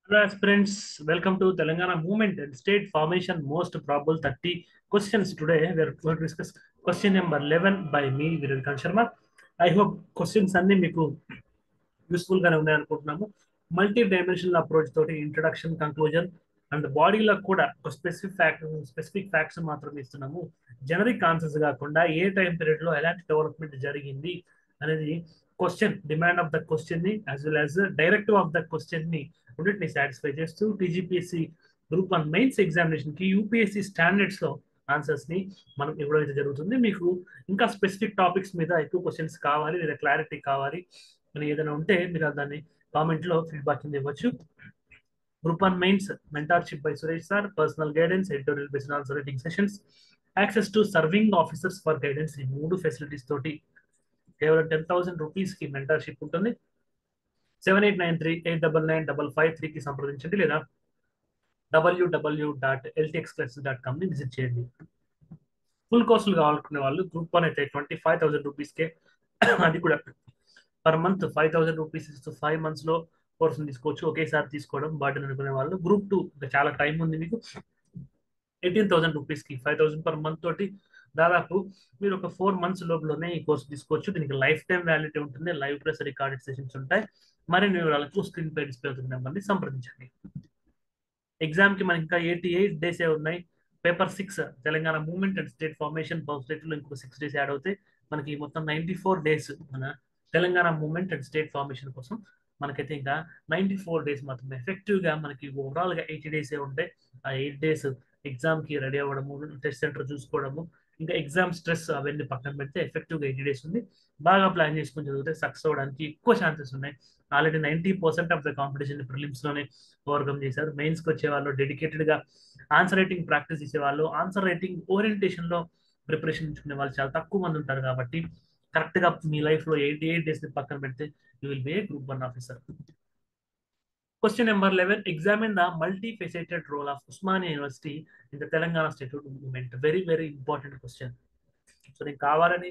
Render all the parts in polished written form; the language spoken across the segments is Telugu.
Hello aspirants, welcome to Telangana Movement and State Formation Most Probable 30 questions. Today we are going to discuss question number 11 by me, Viral Sharma. I hope questions అన్ని మీకు యూస్ఫుల్ గానే ఉన్నాయి అనుకుంటున్నాము. మల్టీ డైమెన్షనల్ అప్రోచ్ తోటి ఇంట్రడక్షన్, కంక్లూజన్ అండ్ బాడీలో కూడా ఒక స్పెసిఫిక్ ఫ్యాక్ట్స్ మాత్రమే ఇస్తున్నాము. జనరిక్ ఆన్సర్స్ కాకుండా ఏ టైం పీరియడ్ లో ఎలాంటి డెవలప్మెంట్ జరిగింది అనేది question, demand of the question ని as well as directive of the question ని రెండింటిని సాటిస్ఫై చేస్తూ టీజీపీఎస్సీ గ్రూప్ 1 మెయిన్స్ ఎగ్జామినేషన్ కి యూపీఎస్సీ స్టాండర్డ్స్ లో ఆన్సర్స్ ని మనం ఇవ్వడం అయితే జరుగుతుంది. మీకు ఇంకా స్పెసిఫిక్ టాపిక్స్ మీద ఎక్కువ క్వశ్చన్స్ కావాలి లేదా క్లారిటీ కావాలి అని ఏదైనా ఉంటే మీరు దాన్ని కామెంట్ లో ఫీడ్బ్యాక్ కింద ఇవ్వచ్చు. Group 1 mains mentorship by Suresh sir, personal guidance, editorial based answer writing sessions, access to serving officers for guidance, ఈ మూడు ఫెసిలిటీస్ తోటి కేవలం 10,000 రూపీస్ కి మెంటర్షిప్ ఉంటుంది. 7893899553 కి సంప్రదించండి లేదా www.ltxclasses.com ని విజిట్ చేయండి. ఫుల్ కోర్సులు కావాలనుకునే వాళ్ళు గ్రూప్ 1 అయితే 25,000 రూపీస్కే, అది కూడా పర్ మంత్ 5,000 రూపీస్ ఇస్తూ 5 మంత్స్ లో కోర్సును తీసుకోవచ్చు. ఒకేసారి తీసుకోవడం బర్డెన్ అనుకునే వాళ్ళు గ్రూప్ 2 ఇంకా చాలా టైం ఉంది మీకు, 18,000 రూపీస్ కి 5,000 పర్ మంత్ తోటి దాదాపు మీరు ఒక 4 మంత్స్ లోపలనే ఈ కోర్సు తీసుకోవచ్చు. దీనికి లైఫ్ టైం వ్యాలిడిటీ ఉంటుంది. లైవ్ ప్లస్ రికార్డెడ్ సెషన్స్ ఉంటాయి. మరిన్ని వివరాలకు స్క్రీన్ పై డిస్ప్లే అవుతున్న నెంబర్ని సంప్రదించండి. ఎగ్జామ్ కి మనకి ఇంకా 88 డేస్ ఉన్నాయి. Paper 6 Telangana movement and state formation లో ఇంకో 6 డేస్ యాడ్ అవుతాయి. మనకి మొత్తం 94 డేస్ మన Telangana movement and state formation కోసం. మనకైతే ఇంకా 94 డేస్ మాత్రమే. ఎఫెక్టివ్ గా మనకి ఓవరాల్ గా 80 డేసే ఉంటాయి. ఆ 8 డేస్ ఎగ్జామ్ కి రెడీ అవ్వడము, టెస్ట్ సెంటర్ చూసుకోవడము, ఇంకా ఎగ్జామ్ స్ట్రెస్ అవన్నీ పక్కన పెడితే ఎఫెక్టివ్ గా 80 డేస్ ఉంది. బాగా ప్లాన్ చేసుకుని చదివితే సక్సెస్ అవ్వడానికి ఎక్కువ ఛాన్సెస్ ఉన్నాయి. Already 90% of the competition prelims లోనే ఓవర్కమ్ చేశారు. మెయిన్స్ కి వచ్చే వాళ్ళు డెడికేటెడ్ గా ఆన్సర్ రైటింగ్ ప్రాక్టీస్ చేసేవాళ్ళు, ఆన్సర్ రైటింగ్ ఓరియంటేషన్ లో ప్రిపరేషన్ ఇచ్చుకునే వాళ్ళు చాలా తక్కువ మంది ఉంటారు. కాబట్టి కరెక్ట్ గా మీ లైఫ్ లో 88 డేస్ ని పక్కన పెడితే you will be A group 1 officer. Question number 11. Examine the multifaceted role of Usmania University in the Telangana Statute Movement. Very, very important question. So నేను కావాలని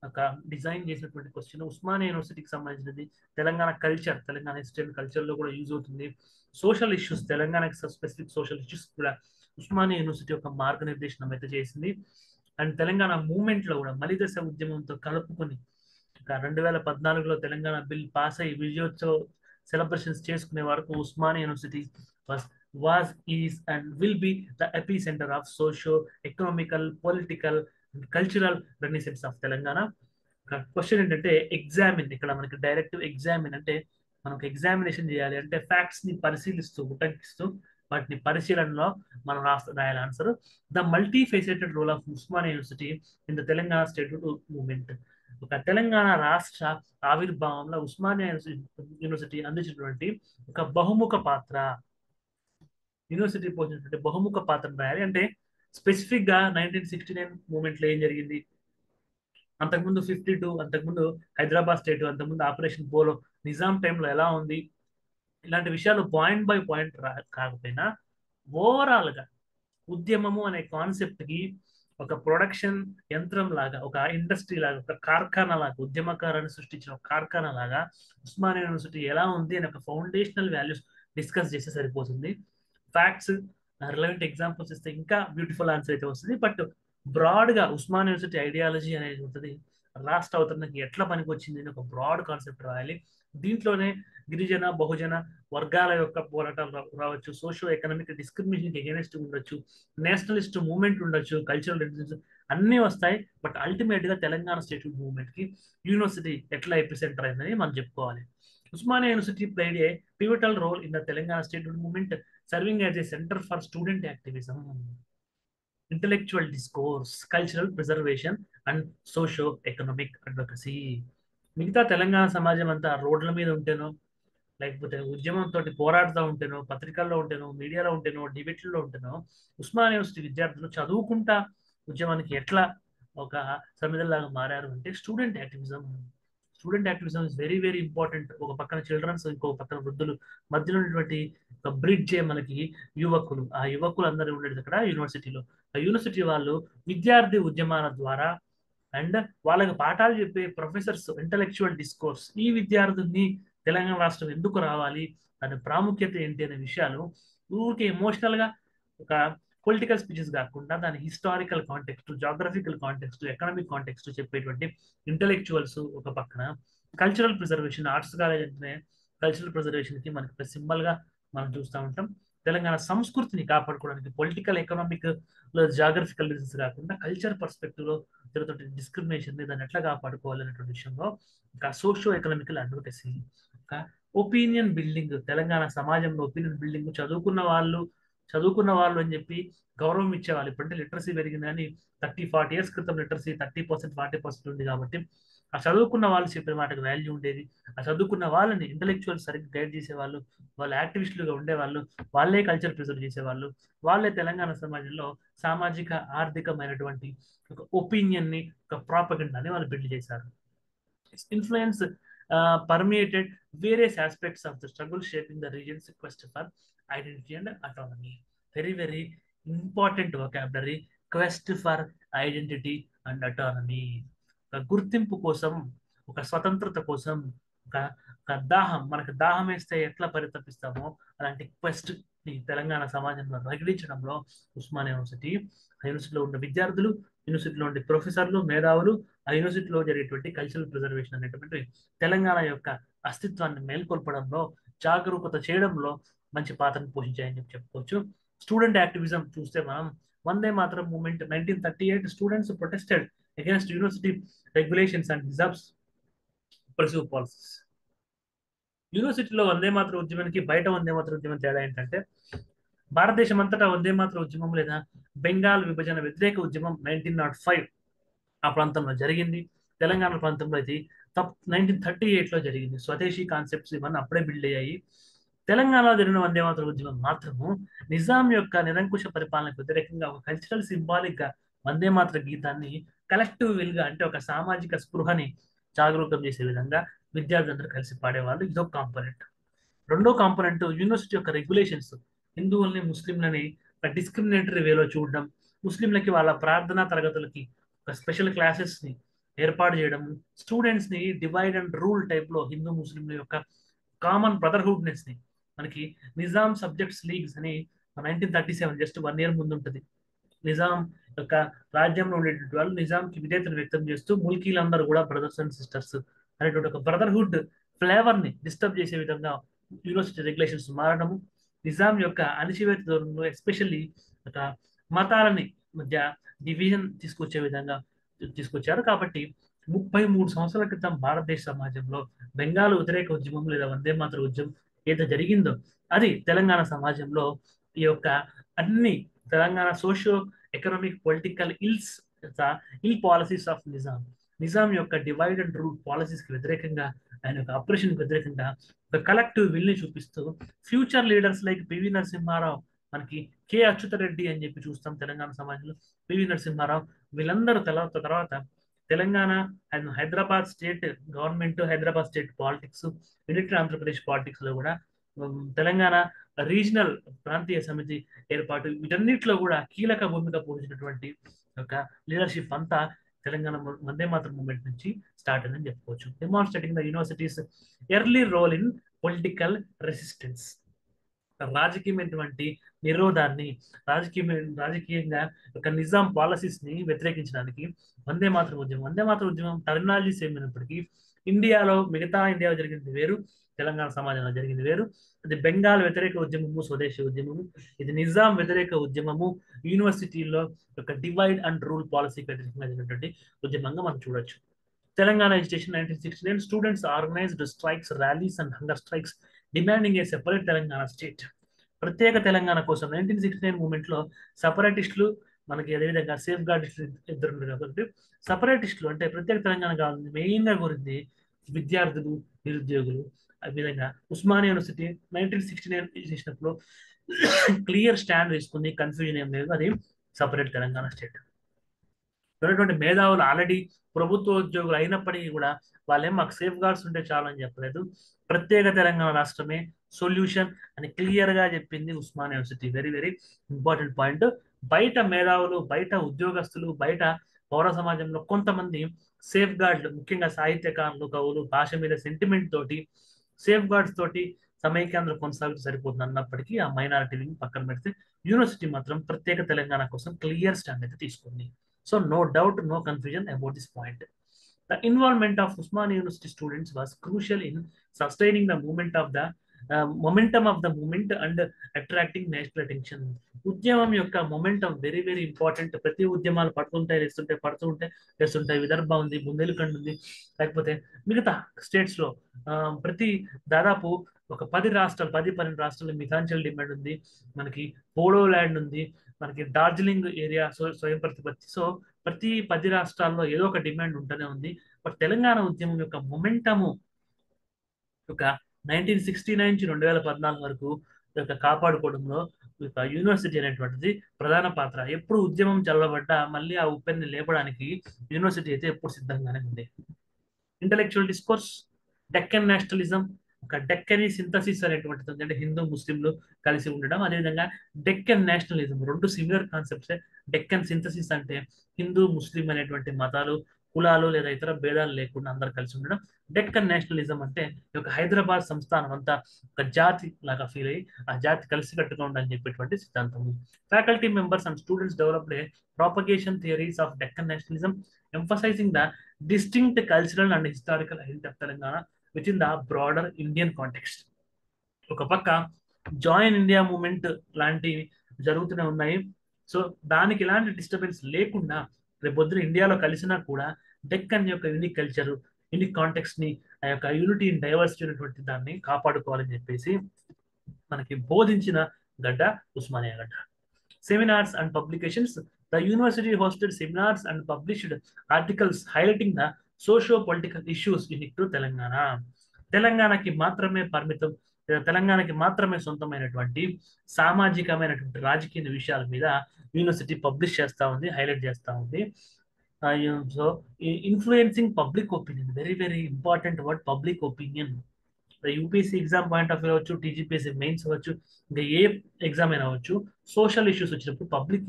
ఒక డిజైన్ చేసినటువంటి క్వశ్చన్. ఉస్మానియా యూనివర్సిటీకి సంబంధించినది. Telangana culture, Telangana history and culture లో కూడా యూజ్ అవుతుంది. సోషల్ ఇష్యూస్, తెలంగాణకి స్పెసిఫిక్ సోషల్ ఇష్యూస్ కూడా ఉస్మానియా యూనివర్సిటీ ఒక మార్గనిర్దేశనం అయితే చేసింది. అండ్ తెలంగాణ మూవ్మెంట్ లో కూడా మలిదశ ఉద్యమంతో కలుపుకొని 2014లో తెలంగాణ బిల్ పాస్ అయ్యి విజయోత్సవ సెలబ్రేషన్స్ చేసుకునే వరకు Osmania university was is and will be the epicenter of socio-economical, political and cultural renaissance of Telangana. Question ఏంటంటే ఎగ్జామిన్, ఇక్కడ మనకి డైరెక్ట్ ఎగ్జామిన్ అంటే మనకు ఎగ్జామినేషన్ చేయాలి అంటే ఫ్యాక్ట్స్ ని పరిశీలిస్తూ ఉటంకిస్తూ వాటిని పరిశీలనలో మనం రాయాలి answer. The multi faceted role of Osmania university in the Telangana state movement. ఒక తెలంగాణ రాష్ట్ర ఆవిర్భావంలో ఉస్మానియా యూనివర్సిటీ అందించినటువంటి ఒక బహుముఖ పాత్ర, యూనివర్సిటీ పోషించినటువంటి బహుముఖ పాత్రను రాయాలి. అంటే స్పెసిఫిక్ గా 1969 మూవ్మెంట్ లో ఏం జరిగింది, అంతకుముందు 52, అంతకుముందు హైదరాబాద్ స్టేట్, అంతకుముందు ఆపరేషన్ పోలో, నిజాం టైంలో ఎలా ఉంది, ఇలాంటి విషయాలు పాయింట్ బై పాయింట్ కాకపోయినా ఓవరాల్ గా ఉద్యమము అనే కాన్సెప్ట్ కి ఒక ప్రొడక్షన్ యంత్రం లాగా, ఒక ఇండస్ట్రీ లాగా, ఒక కార్ఖానా లాగా, ఉద్యమకారాన్ని సృష్టించిన ఒక కార్ఖానా లాగా ఉస్మానియా యూనివర్సిటీ ఎలా ఉంది అనే ఒక ఫౌండేషనల్ వాల్యూస్ డిస్కస్ చేస్తే సరిపోతుంది. ఫ్యాక్ట్స్, రిలవెంట్ ఎగ్జాంపుల్స్ ఇస్తే ఇంకా బ్యూటిఫుల్ ఆన్సర్ అయితే వస్తుంది. బట్ బ్రాడ్ గా ఉస్మానియా యూనివర్సిటీ ఐడియాలజీ అనేది ఉంటుంది. రాష్ట్ర అవతరణకి ఎట్లా పనికి వచ్చింది అని ఒక బ్రాడ్ కాన్సెప్ట్ రాయాలి. దీంట్లోనే గిరిజన బహుజన వర్గాల యొక్క పోరాటాలు రావచ్చు, సోషో ఎకనామిక్ డిస్క్రిమినేషన్ ఎగెనిస్ట్ ఉండొచ్చు, నేషనలిస్ట్ మూవ్మెంట్ ఉండొచ్చు, కల్చరల్ అన్నీ వస్తాయి. బట్ అల్టిమేట్ గా తెలంగాణ స్టేట్ మూవ్మెంట్ కి యూనివర్సిటీ ఎట్లా ఎపిసెంటర్ అయిందని మనం చెప్పుకోవాలి. Usmania University played a pivotal role in the Telangana statehood movement, serving as a center for student activism, intellectual discourse, cultural preservation, and socio-economic advocacy. మిగతా తెలంగాణ సమాజం అంతా రోడ్ల మీద ఉంటేనో, లేకపోతే ఉద్యమంతో పోరాడుతూ ఉంటేనో, పత్రికల్లో ఉంటేనో, మీడియాలో ఉంటేనో, డిబేట్లలో ఉంటేనో, ఉస్మానియా యూనివర్సిటీ విద్యార్థులు చదువుకుంటా ఉద్యమానికి ఎట్లా ఒక సమిధల్లాగా మారారు అంటే student activism. Student activism is very very important. ఒక పక్కన చిల్డ్రన్స్, ఇంకో పక్కన వృద్ధులు, మధ్యలో ఉన్నటువంటి ఒక బ్రిడ్జ్ మనకి యువకులు. ఆ యువకులు అందరూ ఉండేది అక్కడ యూనివర్సిటీలో. ఆ యూనివర్సిటీ వాళ్ళు విద్యార్థి ఉద్యమాల ద్వారా అండ్ వాళ్ళకి పాఠాలు చెప్పే ప్రొఫెసర్స్, ఇంటలెక్చువల్ డిస్కోర్స్, ఈ విద్యార్థుల్ని తెలంగాణ రాష్ట్రం ఎందుకు రావాలి, దాని ప్రాముఖ్యత ఏంటి అనే విషయాలు ఊరికే ఎమోషనల్గా ఒక పొలిటికల్ స్పీచెస్ కాకుండా దాని historical context, geographical context, economic context చెప్పేటువంటి ఇంటలెక్చువల్స్ ఒక పక్కన, కల్చరల్ ప్రిజర్వేషన్, ఆర్ట్స్ కాలేజ్ అంటే కల్చరల్ ప్రిజర్వేషన్ కి మనకి ఒక సింబల్ గా మనం చూస్తూ ఉంటాం. తెలంగాణ సంస్కృతిని కాపాడుకోవడానికి పొలిటికల్, ఎకనామిక్, జాగ్రఫికల్ రీజన్స్ కాకుండా కల్చర్ పర్స్పెక్టివ్ లో జరుగుతున్న డిస్క్రిమినేషన్ ని దాన్ని ఎట్లా కాపాడుకోవాలి అనేటువంటి విషయంలో ఇంకా సోషో ఎకనామికల్ అడ్వకసీ, ఇంకా ఒపీనియన్ బిల్డింగ్, తెలంగాణ సమాజంలో ఒపీనియన్ బిల్డింగ్, చదువుకున్న వాళ్ళు అని చెప్పి గౌరవం ఇచ్చేవాళ్ళు. ఇప్పుడంటే లిటరసీ పెరిగింది కానీ 30-40 ఇయర్స్ క్రితం లిటరసీ 30%, 40% ఉంది కాబట్టి ఆ చదువుకున్న వాళ్ళు చెప్పే మాటకు వాల్యూ ఉండేది. ఆ చదువుకున్న వాళ్ళని ఇంటలెక్చువల్ సరిగ్గా గైడ్ చేసేవాళ్ళు, వాళ్ళు యాక్టివిస్టులుగా ఉండేవాళ్ళు, వాళ్ళే కల్చర్ ప్రిజర్వ్ చేసేవాళ్ళు, వాళ్ళే తెలంగాణ సమాజంలో సామాజిక ఆర్థికమైనటువంటి ఒక ఒపీనియన్ ని, ఒక ప్రాపగండాని వాళ్ళు బిల్డ్ చేశారు. Influence permeated various aspects of the struggle, shaping the region's quest for identity and autonomy. Very, very important vocabulary. Quest for identity and autonomy. ఒక గుర్తింపు కోసం, ఒక స్వతంత్రత కోసం, ఒక ఒక దాహం, మనకు దాహం వేస్తే ఎట్లా పరితపిస్తామో అలాంటి క్వెస్ట్ ని తెలంగాణ సమాజంలో రగిలించడంలో ఉస్మానియా యూనివర్సిటీ, ఆ యూనివర్సిటీలో ఉన్న విద్యార్థులు, యూనివర్సిటీలో ఉండే ప్రొఫెసర్లు, మేధావులు, ఆ యూనివర్సిటీలో జరిగేటువంటి కల్చరల్ ప్రిజర్వేషన్ అనేటువంటి తెలంగాణ యొక్క అస్తిత్వాన్ని మేల్కొల్పడంలో, జాగరూకత చేయడంలో మంచి పాత్రను పోషించాయని చెప్పి చెప్పుకోవచ్చు. స్టూడెంట్ యాక్టివిజం చూస్తే మనం Vande Mataram movement 1938 students protested against university regulations and Nizam's pursue policies. యూనివర్సిటీలో వందే మాతరం ఉద్యమానికి బయట వందే మాతరం ఉద్యమం తేడా ఏంటంటే, భారతదేశం అంతటా వందే మాతరం ఉద్యమం లేదా బెంగాల్ విభజన వ్యతిరేక ఉద్యమం 1905 ఆ ప్రాంతంలో జరిగింది. తెలంగాణ ప్రాంతంలో ఇది 1938లో జరిగింది. స్వదేశీ కాన్సెప్ట్స్ ఇవన్నీ అప్పుడే బిల్డ్ అయ్యాయి. తెలంగాణలో జరిగిన వందే మాతరం ఉద్యమం మాత్రము నిజాం యొక్క నిరంకుశ పరిపాలనకు వ్యతిరేకంగా ఒక కల్చరల్ సింబాలిక్ గా వందే మాతర గీతాన్ని కలెక్టివ్ విల్ గా, అంటే ఒక సామాజిక స్పృహని జాగరూకం చేసే విధంగా విద్యార్థులందరూ కలిసి పాడేవాళ్ళు. ఇదొక కాంపోనెంట్. రెండో కాంపోనెంట్ యూనివర్సిటీ యొక్క రెగ్యులేషన్స్. హిందువుల్ని, ముస్లింలని ఒక డిస్క్రిమినేటరీ వేలో చూడడం, ముస్లింలకి వాళ్ళ ప్రార్థనా తరగతులకి ఒక స్పెషల్ క్లాసెస్ ని ఏర్పాటు చేయడం, స్టూడెంట్స్ ని డివైడ్ అండ్ రూల్ టైప్ లో హిందూ ముస్లింల యొక్క కామన్ బ్రదర్హుడ్నెస్ ని, మనకి నిజాం సబ్జెక్ట్స్ లీగ్స్ అని 1937 జస్ట్ 1 ఇయర్ ముందు ఉంటుంది. నిజాం యొక్క రాజ్యంలో ఉండేటువంటి వాళ్ళు నిజాంకి విధేయతను వ్యక్తం చేస్తూ ముల్కీలందరూ కూడా బ్రదర్స్ అండ్ సిస్టర్స్ అనేటువంటి ఒక బ్రదర్హుడ్ ఫ్లేవర్ ని డిస్టర్బ్ చేసే విధంగా యూనివర్సిటీ రెగ్యులేషన్స్ మారడము, నిజాం యొక్క అణిచివేత ధోరణిలో ఎస్పెషల్లీ ఒక మతాలని మధ్య డివిజన్ తీసుకొచ్చే విధంగా తీసుకొచ్చారు. కాబట్టి 33 సంవత్సరాల క్రితం భారతదేశ సమాజంలో బెంగాల్ వ్యతిరేక ఉద్యమం లేదా వందే మాతర ఉద్యమం ఏదో జరిగిందో అది తెలంగాణ సమాజంలో ఈ యొక్క అన్ని Telangana socio economic political ill policies of Nizam, Nizam యొక్క డివైడ్ అండ్ రూల్ పాలసీస్ కి వ్యతిరేకంగా, ఆయన యొక్క ఆపరేషన్ వ్యతిరేకంగా ఒక కలెక్టివ్ విల్ ని చూపిస్తూ future leaders like PV Narasimha Rao, మనకి కె అచ్యుతరెడ్డి అని చెప్పి చూస్తాం తెలంగాణ సమాజంలో, పివి నరసింహారావు, వీళ్ళందరూ తర్వాత Telangana and Hyderabad state government, Hyderabad state politics, unitary Andhra Pradesh politics లో కూడా తెలంగాణ రీజనల్ ప్రాంతీయ సమితి ఏర్పాటు, వీటన్నిటిలో కూడా కీలక భూమిక పోషించినటువంటి ఒక లీడర్షిప్ అంతా తెలంగాణ వందే మాతరం మూవ్మెంట్ నుంచి స్టార్ట్ అయిందని చెప్పుకోవచ్చు. Demonstrating the universities early role in political resistance, రాజకీయమైనటువంటి నిరోధాన్ని, రాజకీయంగా ఒక నిజాం పాలసీస్ ని వ్యతిరేకించడానికి వందే మాతరం ఉద్యమం టర్మినాలజీ సేమ్ అయినప్పటికీ ఇండియాలో, మిగతా ఇండియాలో జరిగింది వేరు, తెలంగాణ సమాజంలో జరిగింది వేరు. అది బెంగాల్ వ్యతిరేక ఉద్యమము, స్వదేశీ ఉద్యమము. ఇది నిజాం వ్యతిరేక ఉద్యమము, యూనివర్సిటీలో ఒక డివైడ్ అండ్ రూల్ పాలసీకి వ్యతిరేకంగా జరిగినటువంటి ఉద్యమంగా మనం చూడొచ్చు. Telangana education 1969 students organised strikes, rallies and hunger strikes demanding a separate Telangana state. ప్రత్యేక తెలంగాణ కోసం 1969 మూమెంట్ లో సపరేటిస్టులు, మనకి అదేవిధంగా సేఫ్ గార్డిస్టులు ఇద్దరు ఉన్నారు కాబట్టి సపరేటిస్టులు అంటే ప్రత్యేక తెలంగాణ కావాలని మెయిన్ గా కోరింది విద్యార్థులు, నిరుద్యోగులు. అదేవిధంగా ఉస్మానియా యూనివర్సిటీ 1969 చేసినప్పుడు క్లియర్ స్టాండ్ తీసుకుంది, కన్ఫ్యూజన్ ఏం లేదు, అది సపరేట్ తెలంగాణ స్టేట్. ఉన్నటువంటి మేధావులు ఆల్రెడీ ప్రభుత్వ ఉద్యోగులు అయినప్పటికీ కూడా వాళ్ళేం మాకు సేఫ్ గార్డ్స్ ఉంటే చాలు అని చెప్పలేదు, ప్రత్యేక తెలంగాణ రాష్ట్రమే సొల్యూషన్ అని క్లియర్ గా చెప్పింది Osmania university. Very very important point. బయట మేధావులు, బయట ఉద్యోగస్తులు, బయట పౌర సమాజంలో కొంతమంది సేఫ్ గార్డులు, ముఖ్యంగా సాహిత్యకారులు, కవులు భాష మీద సెంటిమెంట్ తోటి సేఫ్ గార్డ్స్ తోటి సమైక్యాంధ్ర కొనసాగుతూ సరిపోతుంది అన్నప్పటికీ ఆ మైనారిటీ వింగ్ పక్కన పెడితే యూనివర్సిటీ మాత్రం ప్రత్యేక తెలంగాణ కోసం క్లియర్ స్టాండ్ అయితే తీసుకుంది. So no doubt, no confusion about this point. The involvement of Usmania University students was crucial in sustaining the momentum of the movement and attracting national attention. ఉద్యమం యొక్క మొమెంటం వెరీ వెరీ ఇంపార్టెంట్. ప్రతి ఉద్యమాలు పడుతుంటాయి, లేస్తుంటాయి, పడుతుంటాయి, లేస్తుంటాయి. విదర్భ ఉంది, బుందేల్ఖండ్ ఉంది, లేకపోతే మిగతా స్టేట్స్ లో ప్రతి దాదాపు ఒక 10 12 రాష్ట్రాల్లో మిథాంచల్ డిమాండ్ ఉంది, మనకి పోడో ల్యాండ్ ఉంది, మనకి డార్జిలింగ్ ఏరియా స్వయం ప్రతిపత్తి. సో ప్రతి 10 రాష్ట్రాల్లో ఏదో ఒక డిమాండ్ ఉంటూనే ఉంది. బట్ తెలంగాణ ఉద్యమం యొక్క మొమెంటము ఒక 1969 నుంచి 2014 వరకు కాపాడుకోవడంలో యూనివర్సిటీ అనేటువంటిది ప్రధాన పాత్ర. ఎప్పుడు ఉద్యమం చల్లబడ్డా మళ్ళీ ఆ ఉప్పెన్ని లేపడానికి యూనివర్సిటీ అయితే ఎప్పుడు సిద్ధంగానే ఉంది. ఇంటలెక్చువల్ డిస్కోర్స్, డెక్కన్ నేషనలిజం, ఒక డెక్కనీ సింథసిస్ అనేటువంటిది, అంటే హిందూ ముస్లింలు కలిసి ఉండడం, అదేవిధంగా డెక్కన్ నేషనలిజం, రెండు సిమిలర్ కాన్సెప్ట్స్. డెక్కన్ సింథసిస్ అంటే హిందూ ముస్లిం అనేటువంటి మతాలు, కులాలు లేదా ఇతర భేదాలు లేకుండా అందరు కలిసి ఉండడం. డెక్కన్ నేషనలిజం అంటే ఈ యొక్క హైదరాబాద్ సంస్థానం అంతా ఒక జాతి లాగా ఫీల్ అయ్యి ఆ జాతి కలిసి కట్టుగా ఉండని చెప్పేటువంటి సిద్ధాంతము. Faculty members and students developed a propagation theories of Deccan nationalism, emphasizing the distinct cultural and historical identity of Telangana within the broader Indian context. ఒక పక్క జాయిన్ ఇండియా మూమెంట్ లాంటివి జరుగుతూనే ఉన్నాయి. సో దానికి ఎలాంటి డిస్టర్బెన్స్ లేకుండా రేపొద్దున ఇండియాలో కలిసినా కూడా డెక్కన్ యొక్క యూనిక్ కల్చర్, యూనిక్ కాంటెక్స్ట్ ని, ఆ యొక్క యూనిటీ ఇన్ డైవర్సిటీ అనేటువంటి దాన్ని కాపాడుకోవాలని చెప్పేసి మనకి బోధించిన గడ్డ ఉస్మానియా గడ్డ. Seminars and publications. The university hosted seminars and published articles highlighting the socio-political issues unique to Telangana. తెలంగాణకి మాత్రమే పరిమితం, తెలంగాణకి మాత్రమే సొంతమైనటువంటి సామాజికమైనటువంటి రాజకీయ విషయాల మీద యూనివర్సిటీ పబ్లిష్ చేస్తూ ఉంది, హైలైట్ చేస్తూ ఉంది. So influencing public opinion, very very important word public opinion. UPSC exam point of view అవ్వచ్చు, టీజీపీఎస్సీ మెయిన్స్ అవ్వచ్చు, ఇంకా ఏ ఎగ్జామ్ అయినా అవ్వచ్చు, సోషల్ ఇష్యూస్ వచ్చినప్పుడు పబ్లిక్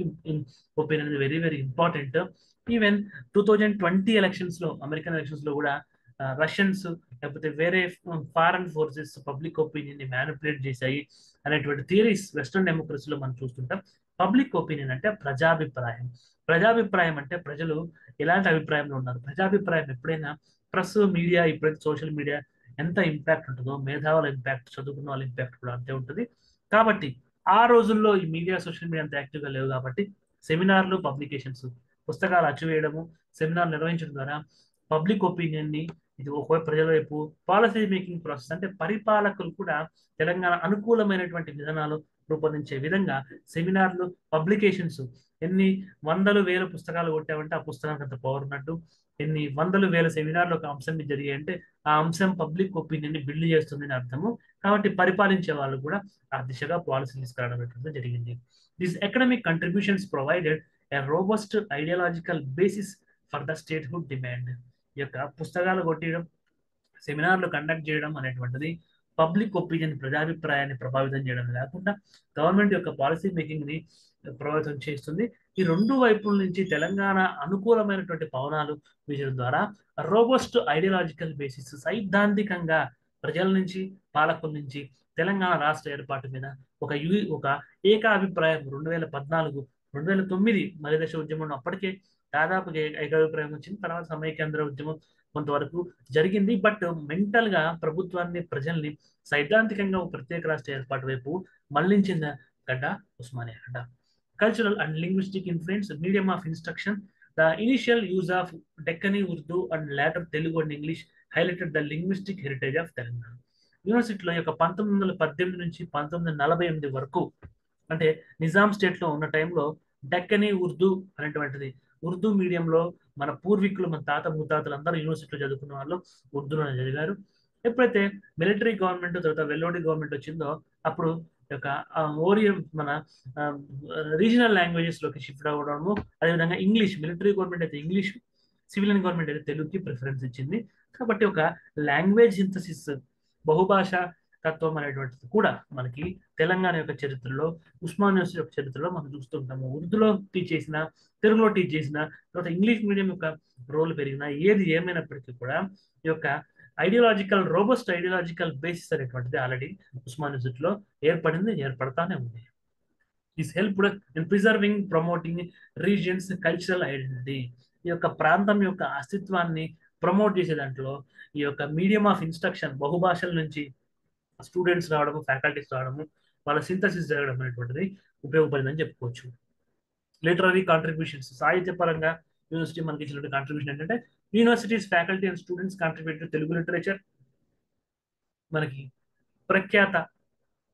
ఒపీనియన్ అనేది very very important. Even 2020 elections లో, అమెరికన్ ఎలక్షన్స్ లో కూడా రష్యన్స్ లేకపోతే వేరే ఫారెన్ ఫోర్సెస్ పబ్లిక్ ఒపీనియన్ ని మ్యానిపులేట్ చేశాయి అనేటువంటి థియరీస్ వెస్ట్రన్ డెమోక్రసీలో మనం చూస్తుంటాం. పబ్లిక్ ఒపీనియన్ అంటే ప్రజాభిప్రాయం. ప్రజాభిప్రాయం అంటే ప్రజలు ఎలాంటి అభిప్రాయంలో ఉన్నారు. ప్రజాభిప్రాయం ఎప్పుడైనా ప్రెస్, మీడియా, ఇప్పుడైతే సోషల్ మీడియా ఎంత ఇంపాక్ట్ ఉంటుందో మేధావుల ఇంపాక్ట్, చదువుకున్న వాళ్ళ ఇంపాక్ట్ కూడా అంతే ఉంటుంది. కాబట్టి ఆ రోజుల్లో ఈ మీడియా, సోషల్ మీడియా అంత యాక్టివ్గా లేవు కాబట్టి సెమినార్లు, పబ్లికేషన్స్, పుస్తకాలు అచ్చువేయడము, సెమినార్ నిర్వహించడం ద్వారా పబ్లిక్ ఒపీనియన్ ని, ఇది ఒకవైపు ప్రజల వైపు పాలసీ మేకింగ్ ప్రాసెస్, అంటే పరిపాలకులు కూడా తెలంగాణ అనుకూలమైనటువంటి విధానాలు రూపొందించే విధంగా సెమినార్లు, పబ్లికేషన్స్, ఎన్ని వందలు వేల పుస్తకాలు కొట్టామంటే ఆ పుస్తకానికి అంత పవర్ ఉన్నట్టు, ఎన్ని వందలు వేల సెమినార్లు ఒక అంశం మీద జరిగాయంటే ఆ అంశం పబ్లిక్ ఒపీనియన్ ని బిల్డ్ చేస్తుంది అని అర్థము. కాబట్టి పరిపాలించే వాళ్ళు కూడా ఆ దిశగా పాలసీ తీసుకురావడం జరిగింది. This economic contributions provided a robust ideological basis for the statehood demand. ఈ యొక్క పుస్తకాలు కొట్టడం, సెమినార్లు కండక్ట్ చేయడం అనేటువంటిది పబ్లిక్ ఒపీనియన్, ప్రజాభిప్రాయాన్ని ప్రభావితం చేయడం కాకుండా గవర్నమెంట్ యొక్క పాలసీ మేకింగ్ ని ప్రభావితం చేస్తుంది. ఈ రెండు వైపుల నుంచి తెలంగాణ అనుకూలమైనటువంటి పవనాలు వీచడం ద్వారా రోబస్ట్ ఐడియాలజికల్ బేసిస్, సైద్ధాంతికంగా ప్రజల నుంచి, పాలకుల నుంచి తెలంగాణ రాష్ట్ర ఏర్పాటు మీద ఒక ఏకాభిప్రాయం 2014 2009 మలిదశ ఉద్యమం అప్పటికే దాదాపు ఏకాభిప్రాయం వచ్చింది. తర్వాత సమైక్యాంధ్ర ఉద్యమం కొంతవరకు జరిగింది. బట్ మెంటల్ గా ప్రభుత్వాన్ని, ప్రజల్ని సైద్ధాంతికంగా ఒక ప్రత్యేక రాష్ట్ర ఏర్పాటు వైపు మళ్లించిన గడ్డ ఉస్మానియా గడ్డ. Cultural and linguistic influence, medium of instruction. The initial use of Deccani Urdu and later Telugu and English highlighted the linguistic heritage of Telangana. యూనివర్సిటీలో యొక్క 1918 నుంచి 1948 వరకు, అంటే నిజాం స్టేట్ లో ఉన్న టైంలో డెక్కనీ ఉర్దూ అనేటువంటిది, ఉర్దూ మీడియంలో మన పూర్వీకులు, మన తాత ముత్తాతలు అందరూ యూనివర్సిటీలో చదువుకున్న వాళ్ళు ఉర్దూలోనే చదివారు. ఎప్పుడైతే మిలిటరీ గవర్నమెంట్, తర్వాత వెల్లోడి గవర్నమెంట్ వచ్చిందో అప్పుడు యొక్క మన రీజనల్ లాంగ్వేజెస్ లోకి షిఫ్ట్ అవ్వడము, అదేవిధంగా ఇంగ్లీష్, మిలిటరీ గవర్నమెంట్ అయితే ఇంగ్లీష్, సివిలియన్ గవర్నమెంట్ అయితే తెలుగుకి ప్రిఫరెన్స్ ఇచ్చింది. కాబట్టి ఒక లాంగ్వేజ్ సింథసిస్, బహుభాష తత్వం అనేటువంటిది కూడా మనకి తెలంగాణ యొక్క చరిత్రలో, ఉస్మానియా యూనివర్సిటీ యొక్క చరిత్రలో మనం చూస్తుంటాము. ఉర్దూలో టీచ్ చేసిన, తెలుగులో టీచ్ చేసిన, తర్వాత ఇంగ్లీష్ మీడియం యొక్క రోల్ పెరిగిన, ఏది ఏమైనప్పటికీ కూడా ఈ యొక్క రోబస్ట్ ఐడియాలజికల్ బేసిస్ అనేటువంటిది ఆల్రెడీ ఉస్మాన్ యూనివర్సిటీలో ఏర్పడతానే ఉంది. Is helped in preserving promoting regions cultural identity. ఈ యొక్క ప్రాంతం యొక్క అస్తిత్వాన్ని ప్రమోట్ చేసే దాంట్లో ఈ యొక్క మీడియం ఆఫ్ ఇన్స్ట్రక్షన్ బహుభాషల నుంచి స్టూడెంట్స్ రావడము, ఫ్యాకల్టీస్ రావడము, వాళ్ళ సింథసిస్ జరగడం అనేటువంటిది ఉపయోగపడిందని చెప్పుకోవచ్చు. లిటరరీ కాంట్రిబ్యూషన్స్, సాహిత్యపరంగా యూనివర్సిటీ మనకి ఇచ్చిన కాంట్రిబ్యూషన్ ఏంటంటే universities faculty and students contribute Telugu literature. మనకి ప్రఖ్యాత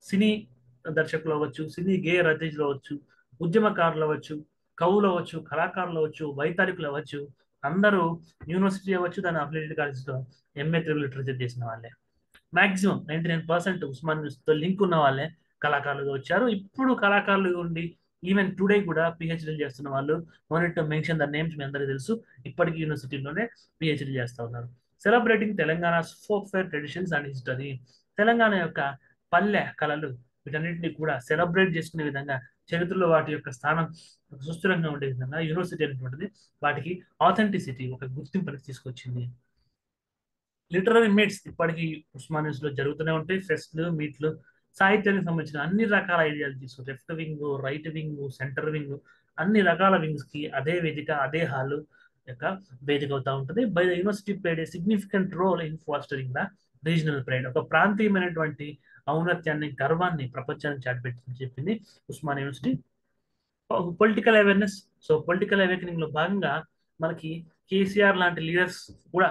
సినీ దర్శకులు అవ్వచ్చు, సినీ గేయ రచయితలు అవ్వచ్చు, ఉద్యమకారులు అవ్వచ్చు, కవులు అవ్వచ్చు, కళాకారులు అవ్వచ్చు, వైతాళికులు అవ్వచ్చు, అందరూ యూనివర్సిటీ అవ్వచ్చు దాని అఫిలియేటెడ్ కాలేజెస్లో ఎంఏ తెలుగు లిటరేచర్ చేసిన వాళ్ళే. మాక్సిమం 99% ఉస్మాన్ తో లింక్ ఉన్న వాళ్ళే కళాకారులుగా వచ్చారు. ఇప్పుడు కళాకారులుగా ఉండి ఈవెన్ టుడే కూడా పిహెచ్డీ చేస్తున్న వాళ్ళు, only to mention the names మీ అందరికీ తెలుసు, ఇప్పటికీ యూనివర్సిటీలోనే పిహెచ్డీ చేస్తూ ఉన్నారు. Celebrating Telangana folk fair traditions and history. Telangana యొక్క పల్లె కళలు వీటన్నింటినీ కూడా సెలబ్రేట్ చేసుకునే విధంగా, చరిత్రలో వాటి యొక్క స్థానం సుస్థిరంగా ఉండే విధంగా యూనివర్సిటీ అనేటువంటిది వాటికి ఆథెంటిసిటీ, ఒక గుర్తింపుని తీసుకొచ్చింది. లిటరరీ మీట్స్ ఇప్పటికీ ఉస్మానియాస్ లో జరుగుతూనే ఉంటాయి. ఫెస్ట్లు, మీట్లు, సాహిత్యానికి సంబంధించిన అన్ని రకాల ideologies, left wing, right wing, centre wing, అన్ని రకాల వింగ్స్ కి అదే వేదిక, అదే హాల్ యొక్క వేదిక అవుతా ఉంటుంది. By the university played a significant role in fostering the regional pride. ఒక ప్రాంతీయమైనటువంటి ఔన్నత్యాన్ని, గర్వాన్ని ప్రపంచానికి చాటిపెట్టి చెప్పింది Osmania university. Political awareness. So political awakening లో భాగంగా మనకి కేసీఆర్ లాంటి లీడర్స్ కూడా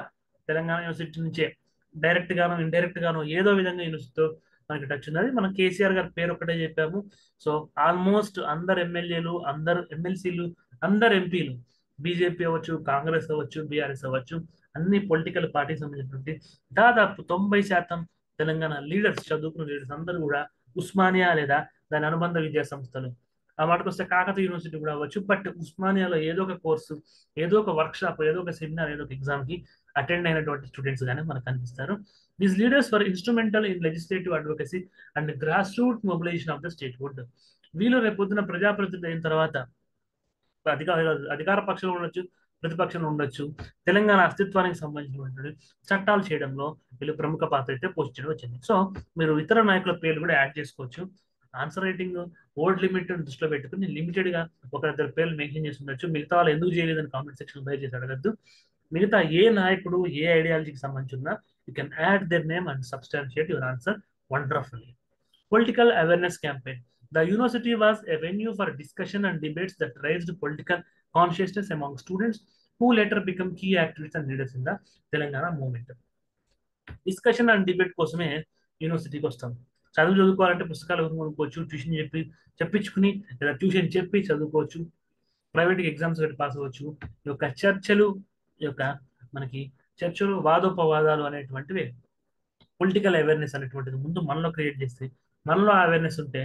తెలంగాణ యూనివర్సిటీ నుంచే డైరెక్ట్ గాను ఇండైరెక్ట్ గాను ఏదో విధంగా యూనివర్సిటీతో మనకి టచ్ ఉన్నది. మనం కేసీఆర్ గారి పేరు ఒకటే చెప్పాము. సో ఆల్మోస్ట్ అందరు ఎమ్మెల్యేలు, అందరు ఎమ్మెల్సీలు, అందరు ఎంపీలు, బీజేపీ అవ్వచ్చు, కాంగ్రెస్ అవ్వచ్చు, బీఆర్ఎస్ అవ్వచ్చు, అన్ని పొలిటికల్ పార్టీకి సంబంధించినటువంటి దాదాపు 90% తెలంగాణ లీడర్స్, చదువుకున్న లీడర్స్ అందరూ కూడా ఉస్మానియా లేదా దాని అనుబంధ విద్యా సంస్థలు, ఆ మాటకు వస్తే కాకతీయ యూనివర్సిటీ కూడా అవ్వచ్చు, బట్ ఉస్మానియాలో ఏదో ఒక కోర్సు, ఏదో ఒక వర్క్ షాప్, ఏదో ఒక సెమినార్, ఏదో ఒక ఎగ్జామ్ కి అటెండ్ అయినటువంటి స్టూడెంట్స్ గానే మనకు కనిపిస్తారు. These leaders for instrumental in legislative advocacy and grass root mobilisation of the statehood. వీళ్ళు రేపొద్దున ప్రజాప్రతినిధి అయిన తర్వాత అధికార అధికార పక్షంలో ఉండొచ్చు, ప్రతిపక్షంలో ఉండొచ్చు, తెలంగాణ అస్తిత్వానికి సంబంధించినటువంటి చట్టాలు చేయడంలో వీళ్ళు ప్రముఖ పాత్ర అయితే పోషించడం వచ్చింది. సో మీరు ఇతర నాయకుల పేర్లు కూడా యాడ్ చేసుకోవచ్చు. ఆన్సర్ రైటింగ్ వర్డ్ లిమిట్ దృష్టిలో పెట్టుకుని లిమిటెడ్ గా ఒకరిద్దరు పేర్లు మెన్షన్ చేసి ఉండొచ్చు. మిగతా వాళ్ళు ఎందుకు చేయలేదని కామెంట్ సెక్షన్ దయచేసి అడగద్దు. మిగతా ఏ నాయకుడు ఏ ఐడియాలజీకి సంబంధించిన you can add there name and substantiate your answer wonderfully. Political awareness campaign. The university was a venue for discussion and debates that raised political consciousness among students who later became key activists and leaders in the Telangana movement. Discussion and debate కోసమే యూనివర్సిటీకి వస్తాం. చదువుకోవాలంటే పుస్తకాలు కొనుక్కోవచ్చు, ట్యూషన్ చెప్పించుకుని లేదా ట్యూషన్ చెప్పి చదువుకోవచ్చు, ప్రైవేట్ ఎగ్జామ్స్ కట్టి పాస్ అవ్వచ్చు. ఈ యొక్క చర్చలు, ఈ యొక్క మనకి చర్చలు, వాదోపవాదాలు అనేటువంటివి పొలిటికల్ అవేర్నెస్ అనేటువంటిది ముందు మనలో క్రియేట్ చేస్తే, మనలో అవేర్నెస్ ఉంటే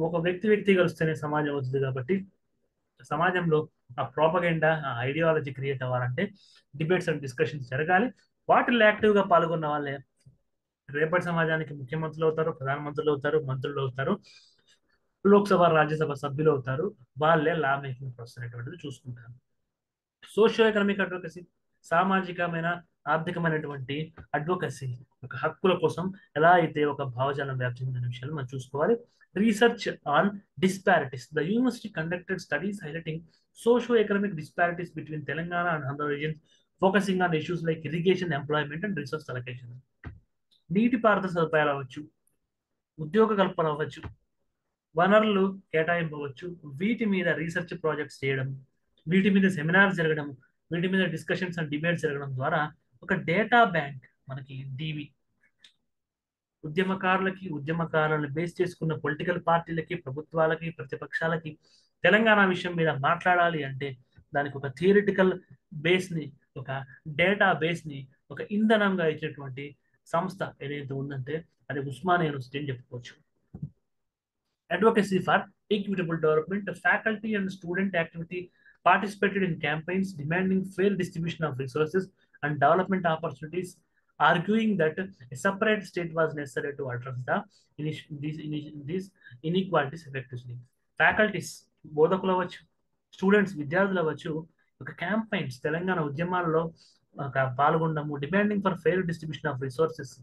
ఒక వ్యక్తి కలిస్తేనే సమాజం అవుతుంది. కాబట్టి సమాజంలో ఆ ప్రోపగెండా, ఆ ఐడియాలజీ క్రియేట్ అవ్వాలంటే డిబేట్స్ అండ్ డిస్కషన్స్ జరగాలి. వాటిల్లో యాక్టివ్గా పాల్గొన్న వాళ్ళే రేపటి సమాజానికి ముఖ్యమంత్రులు అవుతారు, ప్రధానమంత్రులు అవుతారు, మంత్రులు అవుతారు, లోక్సభ, రాజ్యసభ సభ్యులు అవుతారు. వాళ్ళే లా మేకింగ్ ప్రాసెస్ అనేటువంటిది చూసుకుంటారు. సోషియో ఎకనామిక్ అడ్వకసీ, సామాజికమైన ఆర్థికమైనటువంటి అడ్వకసీ, ఒక హక్కుల కోసం ఎలా అయితే ఒక భావజాలం వ్యాప్తి చెందిన విషయాలు మనం చూసుకోవాలి. Research on disparities. The university conducted studies highlighting socio economic disparities between Telangana and Andhra reasons, focusing on issues like irrigation, employment and resource allocation. నీటిపారుదల సదుపాయాలు అవ్వచ్చు, ఉద్యోగ కల్పన అవ్వచ్చు, వనరులు కేటాయింపవచ్చు, వీటి మీద రీసెర్చ్ ప్రాజెక్ట్స్ చేయడం, వీటి మీద సెమినార్స్ జరగడం, వీటి మీద డిస్కషన్స్ అండ్ డిబేట్స్ జరగడం ద్వారా ఒక డేటా బ్యాంక్ మనకి డివి, ఉద్యమకారులను బేస్ చేసుకున్న పొలిటికల్ పార్టీలకి, ప్రభుత్వాలకి, ప్రతిపక్షాలకి తెలంగాణ విషయం మీద మాట్లాడాలి అంటే దానికి ఒక థియరిటికల్ బేస్ ని, ఒక డేటా బేస్ ని, ఒక ఇంధనంగా ఇచ్చేటువంటి సంస్థ ఏదైతే ఉందంటే అది ఉస్మానియా యూనివర్సిటీ అని చెప్పుకోవచ్చు. Advocacy for equitable development, the faculty and student activity participated in campaigns demanding fair distribution of resources and development opportunities, arguing that a separate state was necessary to address these inequalities effectively. Faculties, బోధకులు అవ్వచ్చు, స్టూడెంట్స్, విద్యార్థులు అవ్వచ్చు, ఒక క్యాంపైన్స్ తెలంగాణ ఉద్యమాల్లో పాల్గొనడము, demanding for fair distribution of resources,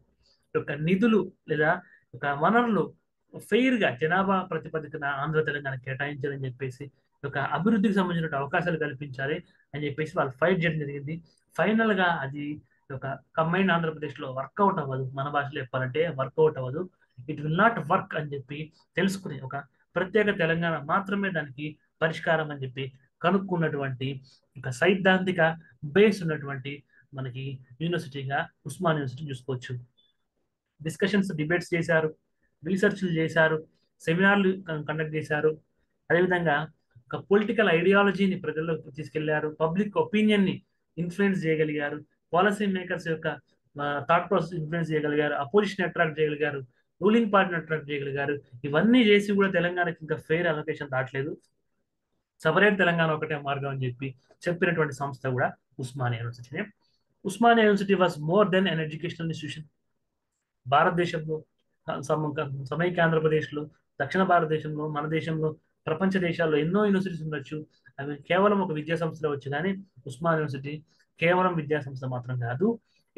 యొక్క నిధులు లేదా ఒక వనరులు ఫెయిర్ గా జనాభా ప్రతిపాదికన ఆంధ్ర తెలంగాణ కేటాయించాలని చెప్పేసి ఒక అభివృద్ధికి సంబంధించిన అవకాశాలు కల్పించాలి అని చెప్పేసి వాళ్ళు ఫైట్ చేయడం జరిగింది. ఫైనల్ గా అది ఒక కంబైన్డ్ ఆంధ్రప్రదేశ్ లో వర్కౌట్ అవ్వదు. మన భాషలో చెప్పాలంటే వర్కౌట్ అవ్వదు. ఇట్ విల్ నాట్ వర్క్ అని చెప్పి తెలుసుకుని ఒక ప్రత్యేక తెలంగాణ మాత్రమే దానికి పరిష్కారం అని చెప్పి కనుక్కున్నటువంటి ఒక సైద్ధాంతిక బేస్ ఉన్నటువంటి మనకి యూనివర్సిటీగా ఉస్మాన్ యూనివర్సిటీ చూసుకోవచ్చు. డిస్కషన్స్, డిబేట్స్ చేశారు, రీసెర్చ్లు చేశారు, సెమినార్లు కండక్ట్ చేశారు. అదేవిధంగా ఒక పొలిటికల్ ఐడియాలజీని ప్రజల్లోకి తీసుకెళ్లారు, పబ్లిక్ ఒపీనియన్ని ఇన్ఫ్లుయెన్స్ చేయగలిగారు, పాలసీ మేకర్స్ యొక్క థాట్ ప్రాసెస్ ఇన్ఫ్లుయెన్స్ చేయగలిగారు, అపోజిషన్ అట్రాక్ట్ చేయగలిగారు, రూలింగ్ పార్టీని అట్రాక్ట్ చేయగలిగారు. ఇవన్నీ చేసి కూడా తెలంగాణకి ఇంకా ఫెయిర్ అలొకేషన్ దాటలేదు. సపరేట్ తెలంగాణ ఒకటే మార్గం అని చెప్పి చెప్పినటువంటి సంస్థ కూడా ఉస్మానియా యూనివర్సిటీనే. Osmania university was more than an educational institution. భారతదేశంలో సమైక్య ఆంధ్రప్రదేశ్లో, దక్షిణ భారతదేశంలో, మన దేశంలో, ప్రపంచ దేశాల్లో ఎన్నో యూనివర్సిటీస్ ఉండొచ్చు. అవి కేవలం ఒక విద్యా సంస్థలో వచ్చు. కానీ ఉస్మాన్ యూనివర్సిటీ కేవలం విద్యా సంస్థ మాత్రం కాదు.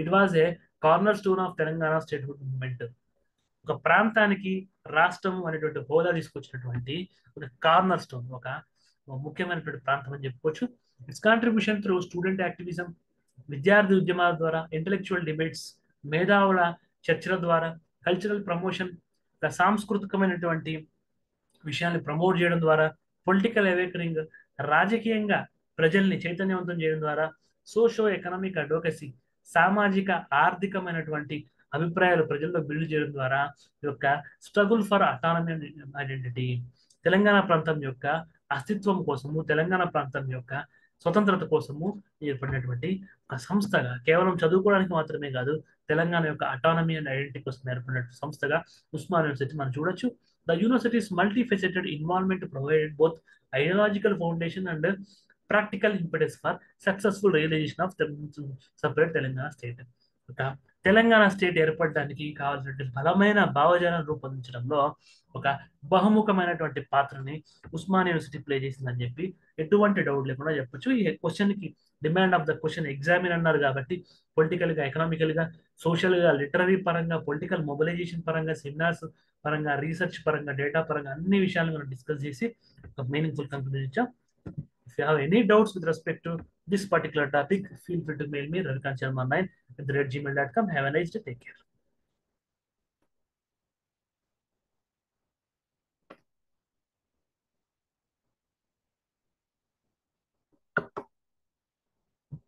It was a corner stone of Telangana statehood movement. ఒక ప్రాంతానికి రాష్ట్రం అనేటువంటి హోదా తీసుకొచ్చినటువంటి ఒక కార్నర్ స్టోన్, ఒక ముఖ్యమైనటువంటి ప్రాంతం అని చెప్పుకోవచ్చు. It's contribution through student activism, విద్యార్థి ఉద్యమాల ద్వారా, ఇంటలెక్చువల్ డిబేట్స్, మేధావుల చర్చల ద్వారా, కల్చరల్ ప్రమోషన్, సాంస్కృతికమైనటువంటి విషయాన్ని ప్రమోట్ చేయడం ద్వారా, పొలిటికల్ అవేకనింగ్, రాజకీయంగా ప్రజల్ని చైతన్యవంతం చేయడం ద్వారా, సోషో ఎకనామిక్ అడ్వొకసీ, సామాజిక ఆర్థికమైనటువంటి అభిప్రాయాలు ప్రజల్లో బిల్డ్ చేయడం ద్వారా ఈ యొక్క struggle for autonomy identity, Telangana ప్రాంతం యొక్క అస్తిత్వం కోసము, తెలంగాణ ప్రాంతం యొక్క స్వతంత్రత కోసము ఏర్పడినటువంటి ఒక సంస్థగా, కేవలం చదువుకోవడానికి మాత్రమే కాదు, తెలంగాణ యొక్క అటానమీ అండ్ ఐడెంటిటీ కోసం ఏర్పడినటువంటి సంస్థగా ఉస్మాన్ యూనివర్సిటీ మనం చూడొచ్చు. The university's multifaceted involvement provided both ideological foundation and practical impetus for successful realization of the separate Telangana state. ఒక తెలంగాణ స్టేట్ ఏర్పడడానికి కావాల్సినటువంటి బలమైన భావజాలను రూపొందించడంలో ఒక బహుముఖమైనటువంటి పాత్రని ఉస్మాన్ యూనివర్సిటీ ప్లే చేసిందని చెప్పి ఎటువంటి డౌట్ లేకుండా చెప్పొచ్చు. ఈ క్వశ్చన్ కి demand of the question examine అన్నారు కాబట్టి పొలిటికల్ గా, ఎకనామికల్ గా, సోషల్ గా, లిటరరీ పరంగా, పొలిటికల్ మొబిలైజేషన్ పరంగా, సెమినార్స్ పరంగా, రీసెర్చ్ పరంగా, డేటా పరంగా అన్ని విషయాలు మనం డిస్కస్ చేసి ఒక మీనింగ్ఫుల్ కంక్లూజన్ ఇచ్చాం. If you have any doubts with respect to this particular topic, feel free to mail me ravikant sharma9@gmail.com. Have a nice day. Take care.